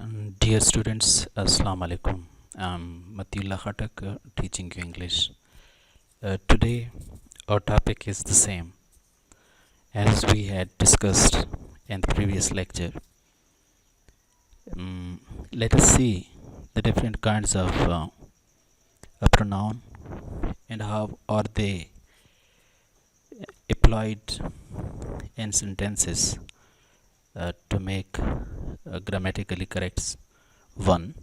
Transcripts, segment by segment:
Dear students, Assalamu alaikum. I'm Matiullah Khatak, teaching you English. Today, our topic is the same as we had discussed in the previous lecture. Let us see the different kinds of a pronoun and how are they applied in sentences to make grammatically correct one.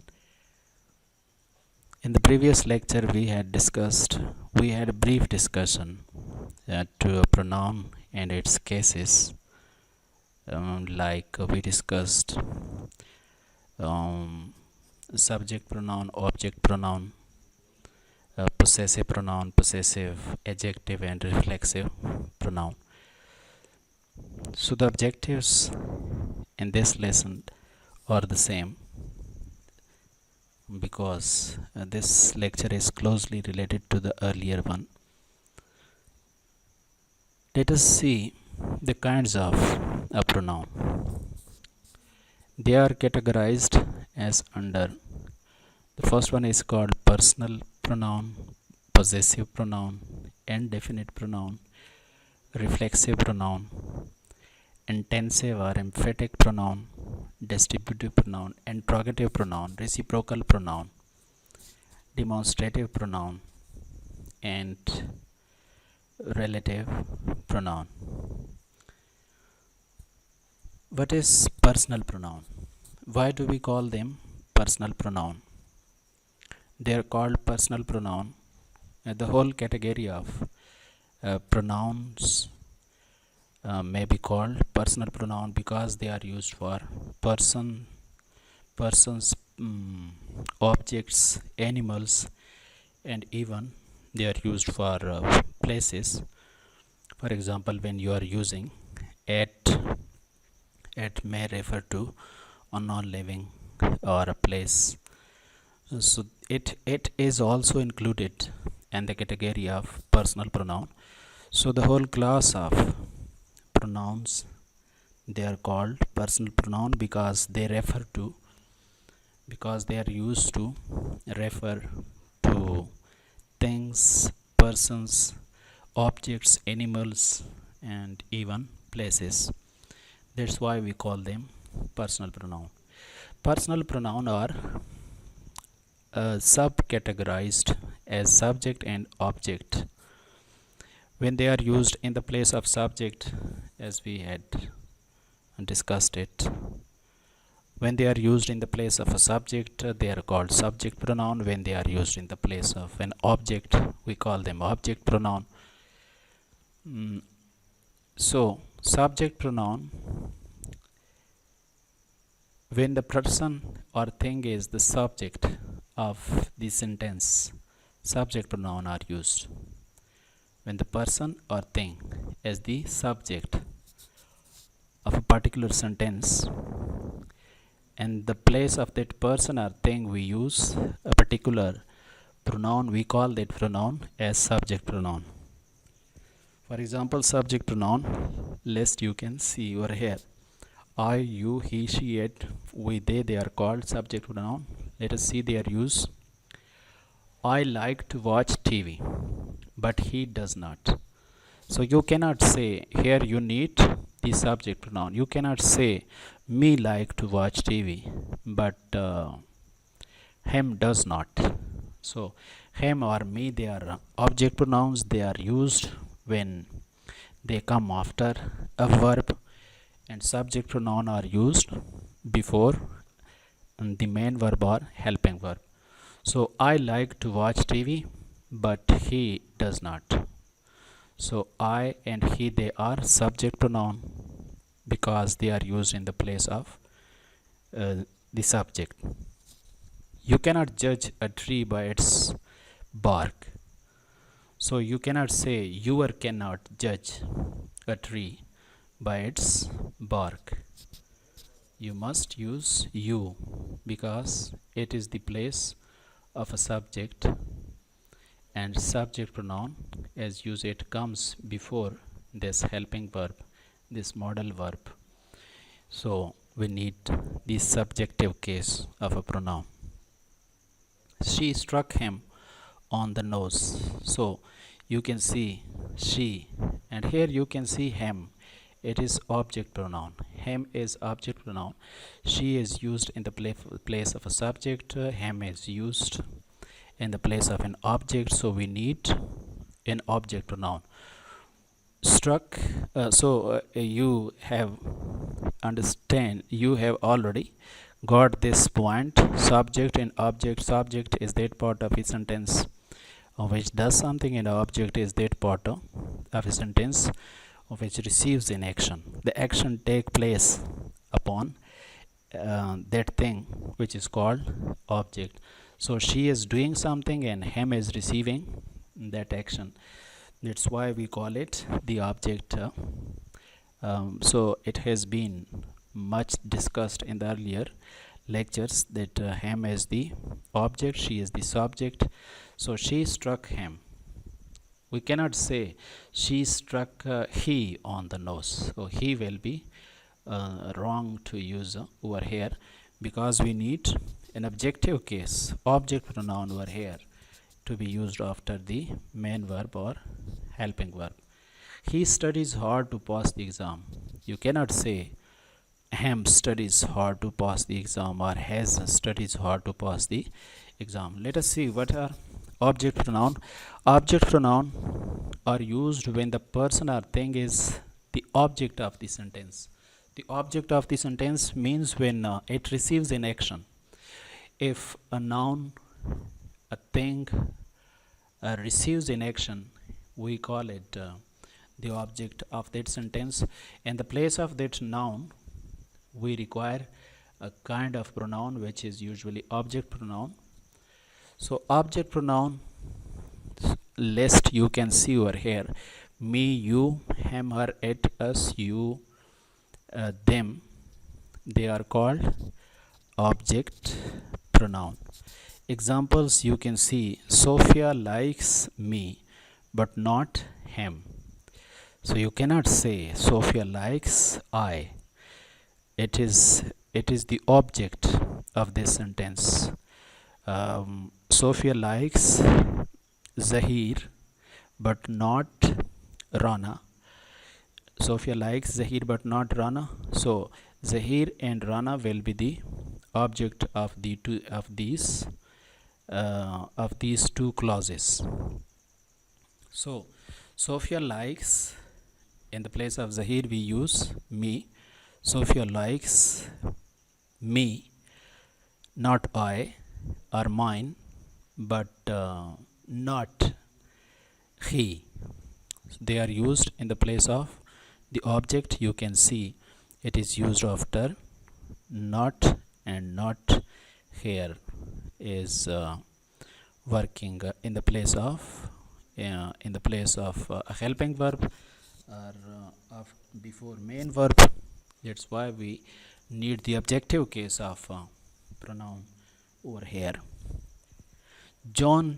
In the previous lecture, we had a brief discussion to a pronoun and its cases. Like we discussed subject pronoun, object pronoun, possessive pronoun, possessive adjective, and reflexive pronoun. So the objectives in this lesson are the same because this lecture is closely related to the earlier one. Let us see the kinds of a pronoun. They are categorized as under. The first one is called personal pronoun, possessive pronoun, indefinite pronoun, reflexive pronoun, intensive or emphatic pronoun, distributive pronoun, interrogative pronoun, reciprocal pronoun, demonstrative pronoun, and relative pronoun. What is personal pronoun? Why do we call them personal pronoun? They are called personal pronoun. The whole category of pronouns may be called personal pronoun because they are used for persons, objects, animals, and even they are used for places. For example, when you are using it may refer to a non-living or a place. So it is also included in the category of personal pronoun. So the whole class of pronouns, they are called personal pronoun because they are used to refer to things, persons, objects, animals, and even places. That's why we call them personal pronoun. Personal pronoun are subcategorized as subject and object. When they are used in the place of subject, as we had discussed it, when they are used in the place of a subject, they are called subject pronoun. When they are used in the place of an object, we call them object pronoun. So subject pronoun, when the person or thing is the subject of the sentence, subject pronoun are used. When the person or thing is the subject of a particular sentence, and the place of that person or thing we use a particular pronoun, we call that pronoun as subject pronoun. For example, subject pronoun, list you can see over here. I, you, he, she, it, we, they are called subject pronoun. Let us see their use. I like to watch TV, but he does not. So you cannot say, here you need the subject pronoun. You cannot say, me like to watch TV, but him does not. So him or me, they are object pronouns. They are used when they come after a verb, and subject pronoun are used before the main verb or helping verb. So I like to watch TV, but he does not. So I and he, they are subject pronoun because they are used in the place of the subject. You cannot judge a tree by its bark. So you cannot say you cannot judge a tree by its bark. You must use you because it is the place of a subject, and subject pronoun, as used, it comes before this helping verb, this modal verb. So we need the subjective case of a pronoun. She struck him on the nose. So you can see she, and here you can see him. It is object pronoun. Him is object pronoun. She is used in the place of a subject. Him is used in the place of an object. So we need an object pronoun. Struck. You have already got this point. Subject and object. Subject is that part of a sentence which does something, and object is that part of a sentence which receives an action. The action take place upon that thing which is called object. So she is doing something and him is receiving that action. That's why we call it the object. So it has been much discussed in the earlier lectures that him is the object, she is the subject. So she struck him. We cannot say she struck he on the nose. So he will be wrong to use over here, because we need an objective case, object pronoun over here, to be used after the main verb or helping verb. He studies hard to pass the exam. You cannot say him studies hard to pass the exam or has studies hard to pass the exam. Let us see what are object pronoun. Object pronoun are used when the person or thing is the object of the sentence. The object of the sentence means when it receives an action. If a noun, a thing receives an action, we call it the object of that sentence. In the place of that noun, we require a kind of pronoun which is usually object pronoun. So object pronoun list you can see over here: me, you, him, her, it, us, you, them. They are called object pronoun. Examples you can see: Sophia likes me but not him. So you cannot say Sophia likes I. It is the object of this sentence. Sophia likes Zahir but not Rana. Sophia likes Zahir but not Rana. So Zahir and Rana will be the object of these two clauses. So Sophia likes, in the place of Zahir we use me. Sophia likes me, not I or mine, but not he. They are used in the place of the object. You can see it is used after not, and not here is working in the place of a helping verb or before main verb. That's why we need the objective case of pronoun over here. John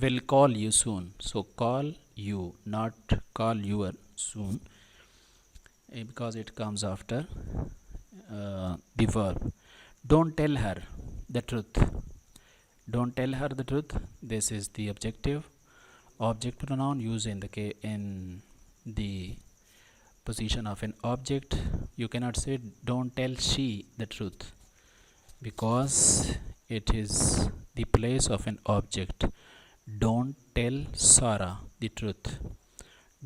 will call you soon. So call you, not call your soon, because it comes after the verb. Don't tell her the truth. Don't tell her the truth. This is the objective object pronoun used in the position of an object. You cannot say don't tell she the truth, because it is the place of an object. Don't tell Sarah the truth.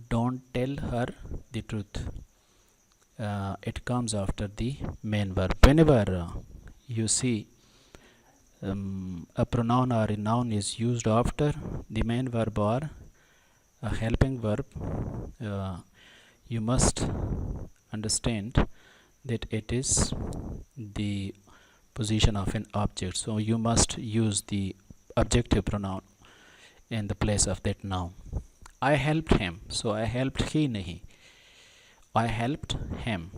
Don't tell her the truth. It comes after the main verb. Whenever you see a pronoun or a noun is used after the main verb or a helping verb, you must understand that it is the position of an object. So you must use the objective pronoun in the place of that noun. I helped him. So I helped he nahi. I helped him.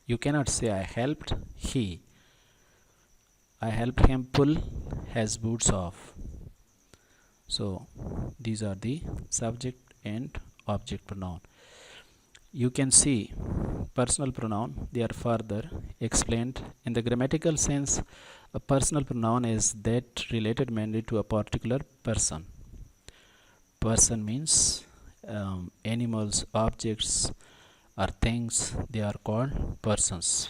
You cannot say I helped he. I helped him pull his boots off. So these are the subject and object pronoun. you can see personal pronoun, they are further explained. In the grammatical sense, a personal pronoun is that related mainly to a particular person. Person means animals, objects, or things, they are called persons.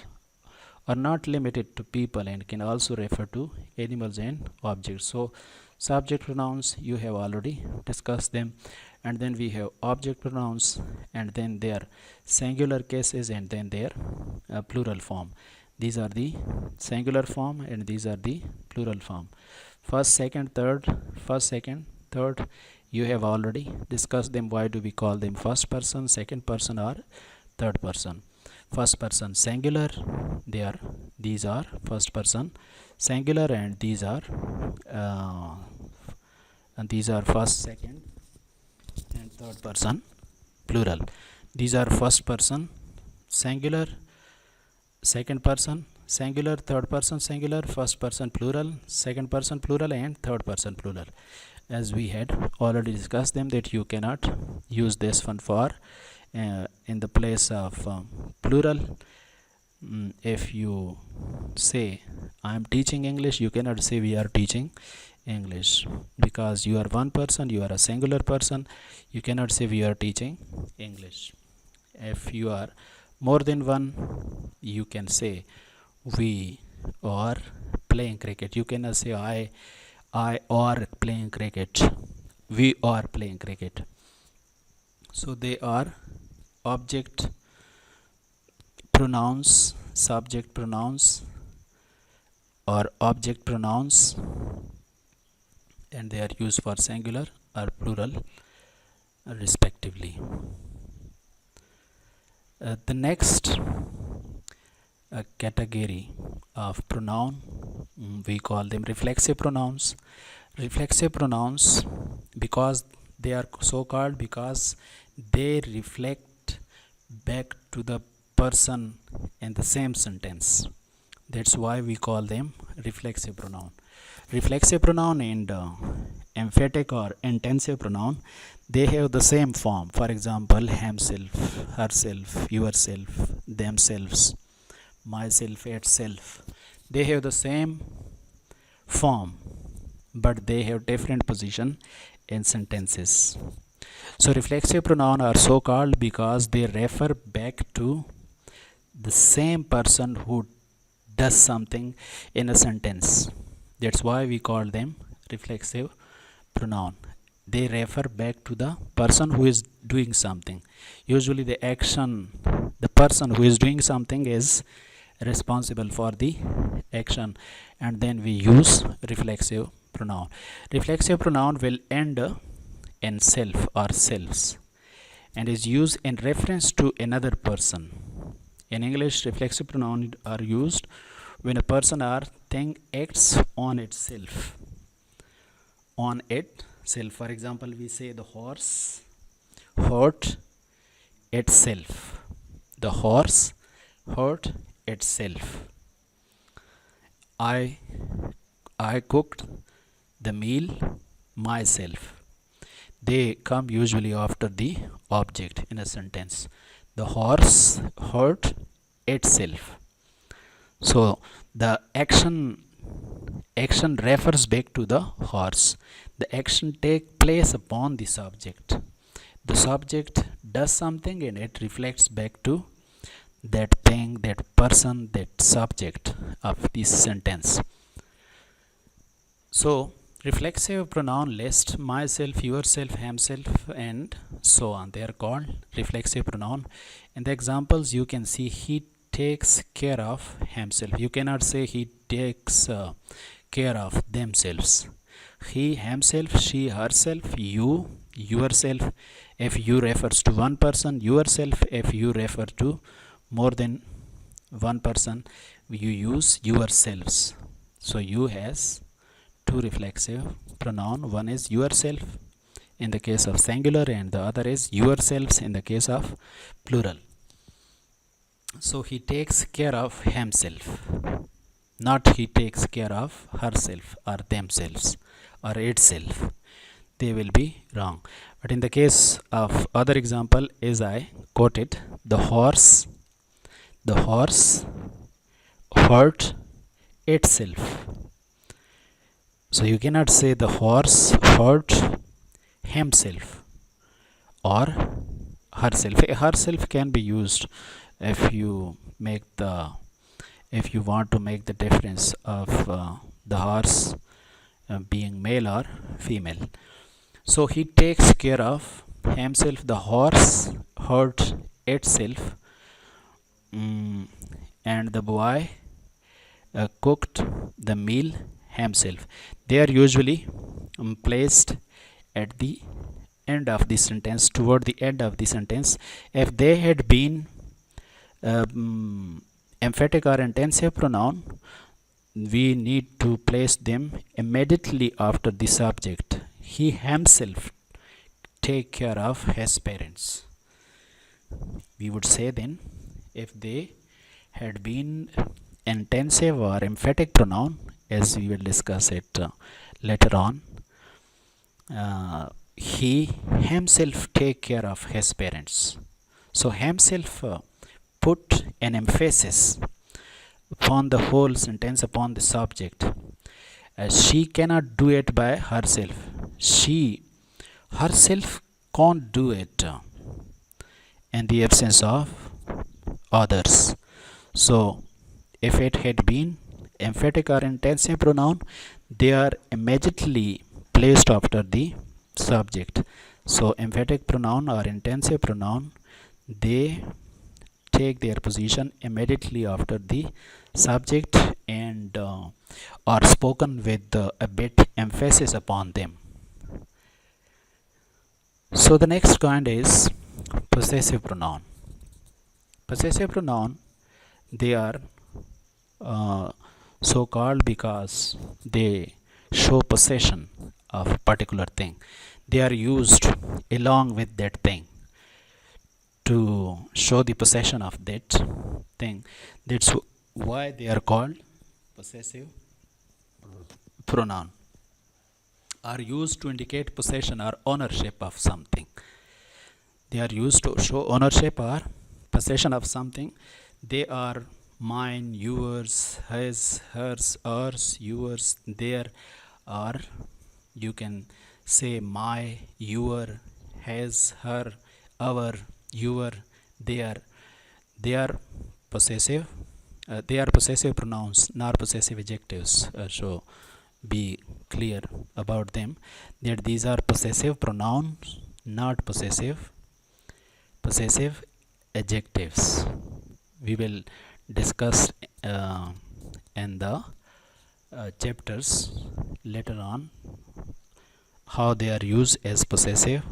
Are not limited to people and can also refer to animals and objects. So subject pronouns, you have already discussed them, and then we have object pronouns, and then their singular cases, and then their plural form. These are the singular form and these are the plural form. First, second, third, you have already discussed them. Why do we call them first person, second person, or third person? First person singular, these are first person singular, and these are first, second, and third person plural. These are first person singular, second person singular, third person singular, first person plural, second person plural, and third person plural. As we had already discussed them, that you cannot use this one for in the place of plural. If you say I am teaching English, you cannot say we are teaching English, because you are one person, you are a singular person. You cannot say we are teaching English. If you are more than one, you can say we are playing cricket. You cannot say I are playing cricket, we are playing cricket. So they are object pronouns, subject pronouns, or object pronouns, and they are used for singular or plural respectively. The next category of pronoun, we call them reflexive pronouns. Reflexive pronouns, because they are so called because they reflect back to the person in the same sentence. That's why we call them reflexive pronoun. Reflexive pronoun and emphatic or intensive pronoun, they have the same form. For example, himself, herself, yourself, themselves, myself, itself. They have the same form, but they have different position in sentences. So reflexive pronoun are so called because they refer back to the same person who does something in a sentence. That's why we call them reflexive pronoun. They refer back to the person who is doing something. Usually the action, the person who is doing something is responsible for the action, and then we use reflexive pronoun. Reflexive pronoun will end in self or selves and is used in reference to another person. In English, reflexive pronouns are used when a person or thing acts on itself. On itself. For example, we say the horse hurt itself. The horse hurt itself. I cooked the meal myself. They come usually after the object in a sentence. The horse hurt itself. So the action refers back to the horse. The action takes place upon the subject. The subject does something and it reflects back to that thing, that person, that subject of this sentence. So reflexive pronoun list myself, yourself, himself, and so on. They are called reflexive pronoun. In the examples, you can see he takes care of himself. You cannot say he takes care of themselves. He, himself, she, herself, you, yourself. If you refers to one person, yourself. If you refer to more than one person, you use yourselves. So you has two reflexive pronoun. One is yourself in the case of singular, and the other is yourselves in the case of plural. So he takes care of himself, not he takes care of herself or themselves or itself. they will be wrong. But in the case of other example, as I quoted, the horse hurt itself. So you cannot say the horse hurt himself or herself. Herself can be used if you want to make the difference of the horse being male or female. So he takes care of himself. The horse hurt itself, and the boy cooked the meal himself. They are usually placed at the end of the sentence, toward the end of the sentence. If they had been emphatic or intensive pronoun, we need to place them immediately after the subject. He himself take care of his parents. We would say then, if they had been intensive or emphatic pronoun, as we will discuss it later on, he himself take care of his parents. So himself put an emphasis upon the whole sentence, upon the subject. She cannot do it by herself. She herself can't do it in the absence of others. So if it had been emphatic or intensive pronoun, they are immediately placed after the subject. So emphatic pronoun or intensive pronoun, they take their position immediately after the subject and are spoken with a bit emphasis upon them. So the next kind is possessive pronoun. Possessive pronoun, they are so called because they show possession of a particular thing. They are used along with that thing to show the possession of that thing. That's why they are called possessive pronoun. Are used to indicate possession or ownership of something. They are used to show ownership or possession of something. They are mine, yours, his, hers, ours, yours, their, or you can say my, your, his, her, our, your, their. They are possessive. They are possessive pronouns, not possessive adjectives. So be clear about them, that these are possessive pronouns, not possessive adjectives. We will discuss in the chapters later on how they are used as possessive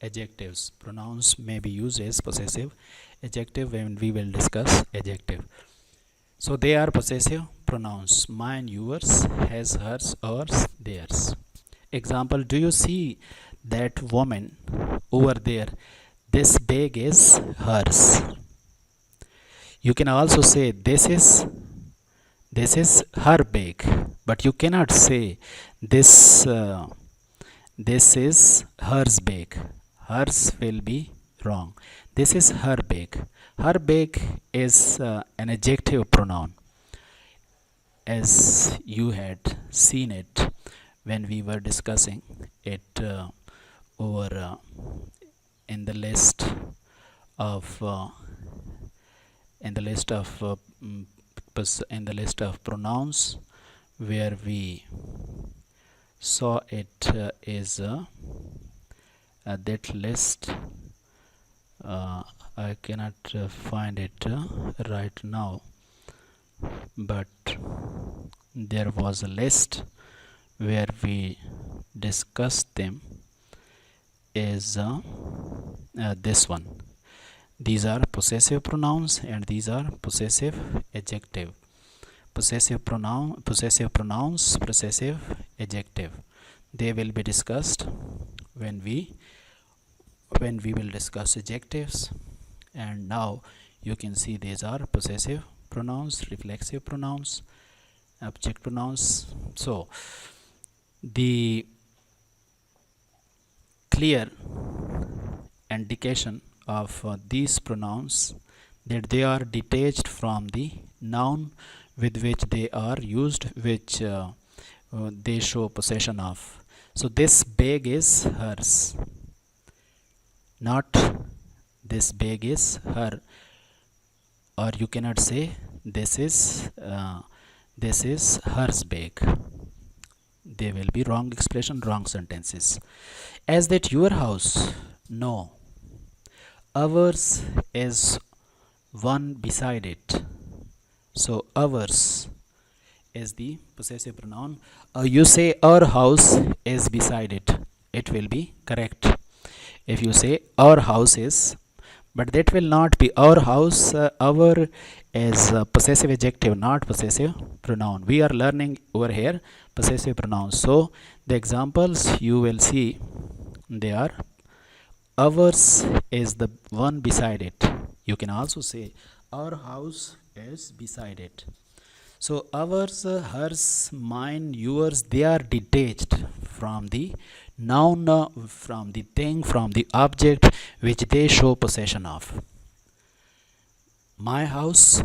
adjectives. Pronouns may be used as possessive adjective when we will discuss adjective. So they are possessive pronouns, mine, yours, his, hers, ours, theirs. Example, do you see that woman over there? This bag is hers. You can also say this is her bag, but you cannot say this is hers bag. Hers will be wrong. This is her bag. Her bag is an adjective pronoun, as you had seen it when we were discussing it over in the list of pronouns, where we saw it is that list. I cannot find it right now, but there was a list where we discussed them, is this one. These are possessive pronouns and these are possessive adjective. Possessive pronouns, possessive adjective. They will be discussed when we will discuss adjectives. And now you can see these are possessive pronouns, reflexive pronouns, object pronouns. So the clear indication of these pronouns that they are detached from the noun with which they are used, which they show possession of. So this bag is hers, not this bag is her, or you cannot say this is hers bag. They will be wrong expression, wrong sentences. As that your house, no. Ours is one beside it. So ours is the possessive pronoun. You say our house is beside it, it will be correct. If you say our house is, but that will not be our house. Our is possessive adjective, not possessive pronoun. We are learning over here possessive pronouns. So the examples you will see, they are ours is the one beside it. You can also say our house is beside it. So ours, hers, mine, yours, they are detached from the noun, from the thing, from the object which they show possession of. My house,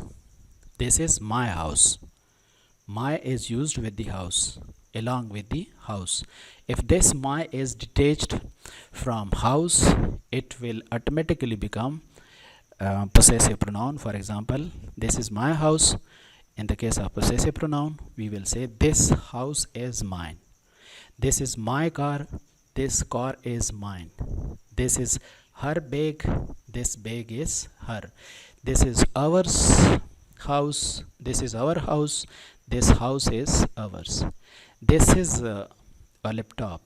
this is my house. My is used with the house, along with the house. If this my is detached from house, it will automatically become possessive pronoun. For example, this is my house. In the case of possessive pronoun, we will say this house is mine. This is my car. This car is mine. This is her bag. This bag is her. This is our house. This is our house. This house is ours. This is a laptop.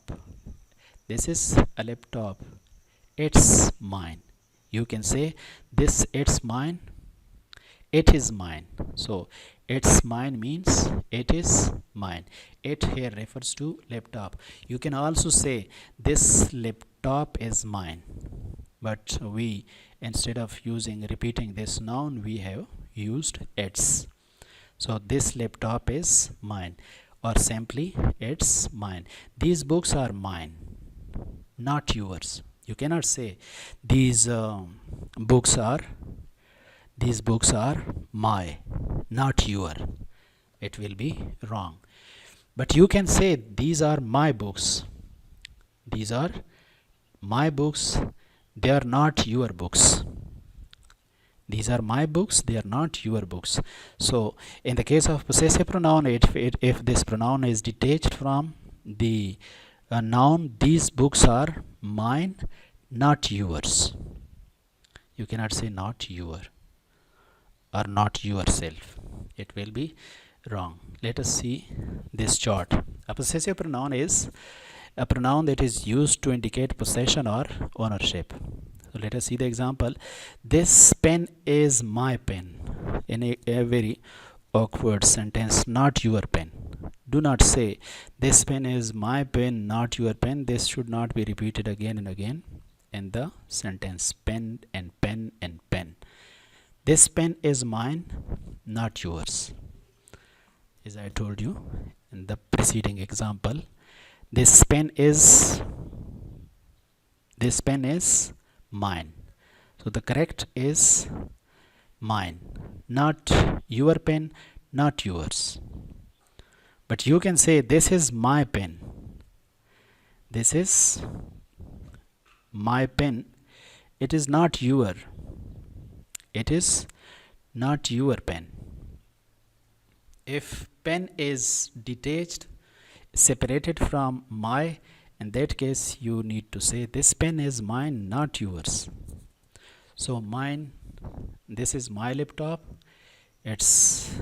This is a laptop. It's mine. You can say this, it's mine. It is mine. So it's mine means it is mine. It here refers to laptop. You can also say this laptop is mine, but we, instead of repeating this noun, we have used its. So this laptop is mine, or simply it's mine. These books are mine, not yours. You cannot say these books are my, not your. It will be wrong. But you can say these are my books. These are my books. They are not your books. These are my books. They are not your books. So in the case of possessive pronoun, if this pronoun is detached from the noun, these books are mine, not yours. You cannot say not your or not yourself. It will be wrong. Let us see this chart. A possessive pronoun is a pronoun that is used to indicate possession or ownership. So let us see the example. This pen is my pen. In a very awkward sentence, not your pen. Do not say this pen is my pen, not your pen. This should not be repeated again and again in the sentence. Pen and pen and pen. This pen is mine, not yours. As I told you in the preceding example, this pen is mine. So the correct is mine, not your pen, not yours. But you can say this is my pen. This is my pen. It is not your. It is not your pen. If pen is detached, separated from my, in that case you need to say this pen is mine, not yours. So mine, this is my laptop, it's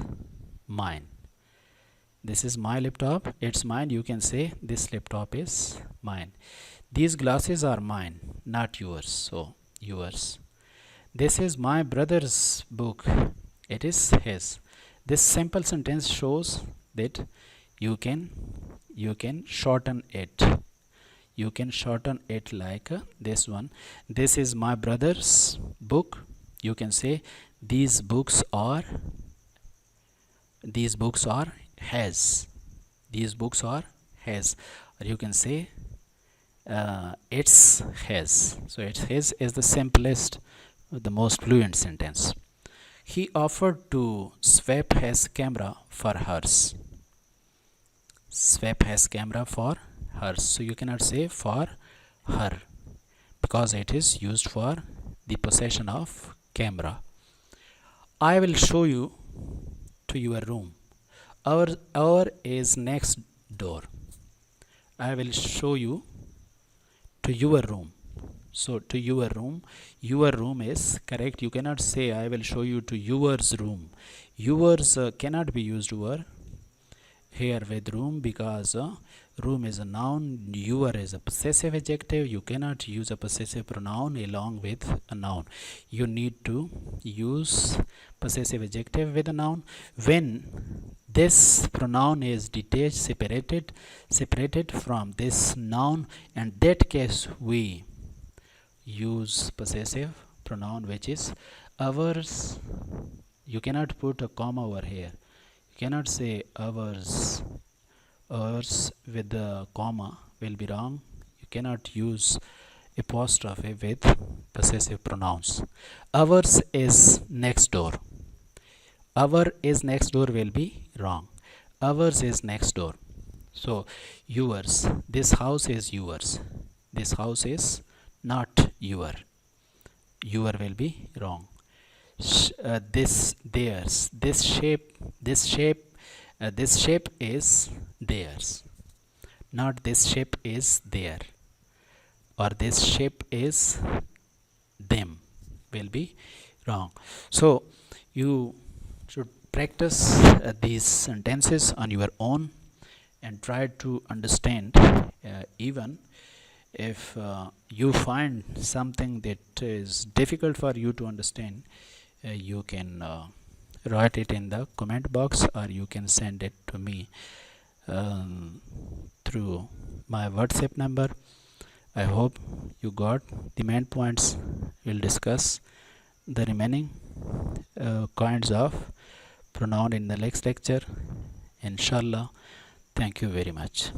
mine. This is my laptop, it's mine. You can say this laptop is mine. These glasses are mine, not yours. So yours. This is my brother's book. It is his. This simple sentence shows that you can shorten it. You can shorten it like this one. This is my brother's book. You can say these books are his. These books are his. Or you can say it's his. So it's his is the simplest, the most fluent sentence. He offered to swap his camera for hers. Swap his camera for hers. So you cannot say for her because it is used for the possession of camera. I will show you to your room. Our is next door. I will show you to your room. So to your room is correct. You cannot say I will show you to yours room. Yours cannot be used over here with room because room is a noun, your is a possessive adjective. You cannot use a possessive pronoun along with a noun. You need to use possessive adjective with a noun when this pronoun is detached, separated from this noun. In that case we use possessive pronoun, which is ours. You cannot put a comma over here. You cannot say ours with the comma will be wrong. You cannot use apostrophe with possessive pronouns. Ours is next door. Our is next door will be wrong. Ours is next door. So yours, this house is yours. This house is not your. Your will be wrong. This theirs. This shape is theirs. Not this shape is there, or this shape is them will be wrong. So you should practice these sentences on your own and try to understand. Even if you find something that is difficult for you to understand, you can write it in the comment box, or you can send it to me through my WhatsApp number. I hope you got the main points. We'll discuss the remaining kinds of pronoun in the next lecture, inshallah. Thank you very much.